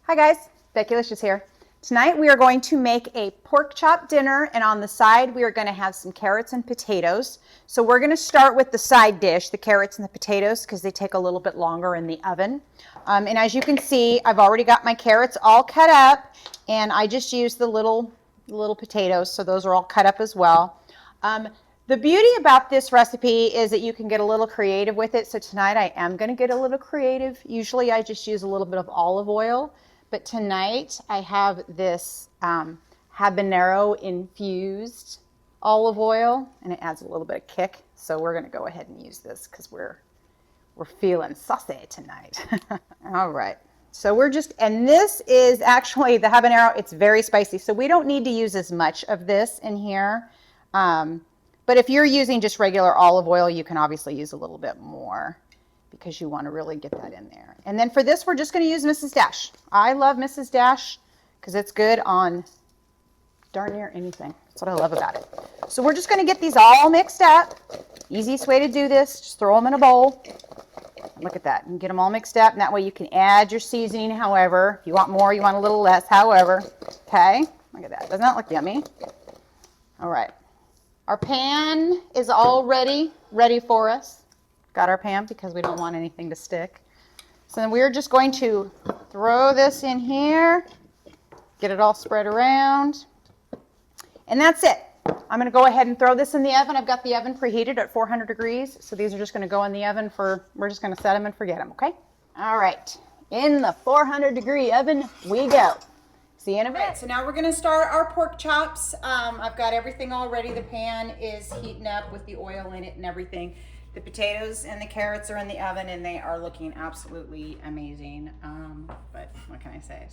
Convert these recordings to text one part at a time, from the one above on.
Hi guys, Becki-licious here. Tonight we are going to make a pork chop dinner, and on the side we are going to have some carrots and potatoes. So we're going to start with the side dish, the carrots and the potatoes, because they take a little bit longer in the oven. And as you can see, I've already got my carrots all cut up, and I just used the little potatoes, so those are all cut up as well. The beauty about this recipe is that you can get a little creative with it. So tonight I am going to get a little creative. Usually I just use a little bit of olive oil. But tonight I have this habanero infused olive oil, and it adds a little bit of kick. So we're going to go ahead and use this because we're feeling saucy tonight. All right. So and this is actually the habanero. It's very spicy. So we don't need to use as much of this in here. But if you're using just regular olive oil, you can obviously use a little bit more, because you want to really get that in there. And then for this, we're just going to use Mrs. Dash. I love Mrs. Dash because it's good on darn near anything. That's what I love about it. So we're just going to get these all mixed up. Easiest way to do this, just throw them in a bowl. Look at that. And get them all mixed up. And that way you can add your seasoning however. If you want more, you want a little less, however. Okay? Look at that. Doesn't that look yummy? All right. Our pan is already ready for us. Got our pan because we don't want anything to stick. So then we're just going to throw this in here, get it all spread around, and that's it. I'm going to go ahead and throw this in the oven. I've got the oven preheated at 400 degrees, so these are just going to go in the oven we're just going to set them and forget them, okay? All right, in the 400-degree oven we go. See you in a bit. Right, so now we're going to start our pork chops. I've got everything all ready. The pan is heating up with the oil in it and everything. The potatoes and the carrots are in the oven, and they are looking absolutely amazing. But what can I say?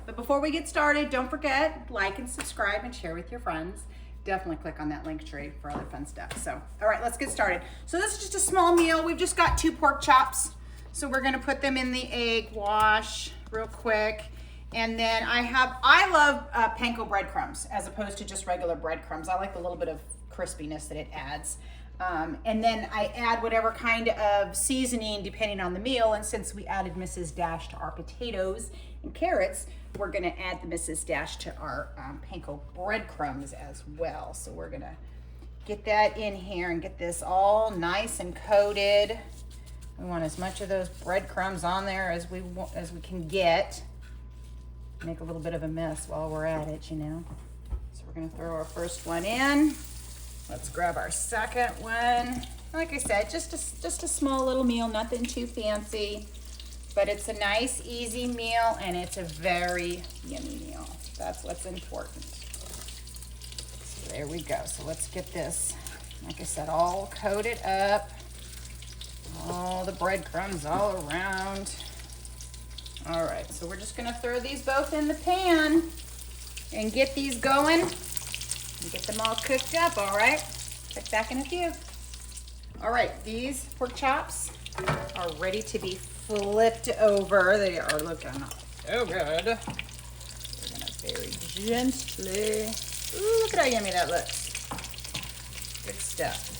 But before we get started, don't forget, like and subscribe and share with your friends. Definitely click on that link tree for other fun stuff. So, all right, let's get started. So this is just a small meal. We've just got 2 pork chops. So we're gonna put them in the egg wash real quick. And then I love Panko Bread Crumbs as opposed to just regular breadcrumbs. I like the little bit of crispiness that it adds. And then I add whatever kind of seasoning depending on the meal. And since we added Mrs. Dash to our potatoes and carrots, we're going to add the Mrs. Dash to our Panko Bread Crumbs as well. So we're going to get that in here and get this all nice and coated. We want as much of those breadcrumbs on there as we can get. Make a little bit of a mess while we're at it, you know. So we're going to throw our first one in. Let's grab our second one. Like I said, just a small little meal, nothing too fancy, but it's a nice, easy meal, and it's a very yummy meal. That's what's important. So there we go. So let's get this, like I said, all coated up. All the breadcrumbs all around. All right, so we're just gonna throw these both in the pan and get these going. And get them all cooked up, all right? Check back in a few. All right, these pork chops are ready to be flipped over. They are looking so good. We're gonna very gently. Ooh, look at how yummy that looks. Good stuff.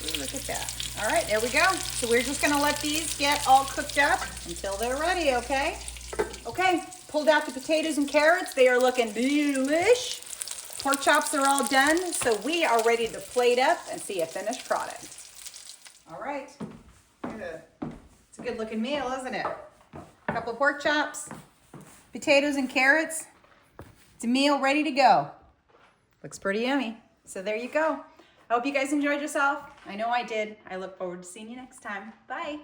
Ooh, look at that. All right, there we go. So we're just gonna let these get all cooked up until they're ready, okay? Okay, pulled out the potatoes and carrots. They are looking delish. Pork chops are all done, so we are ready to plate up and see a finished product. All right, it's a good looking meal, isn't it? A couple of pork chops, potatoes and carrots. It's a meal ready to go. Looks pretty yummy. So there you go. I hope you guys enjoyed yourself. I know I did. I look forward to seeing you next time. Bye.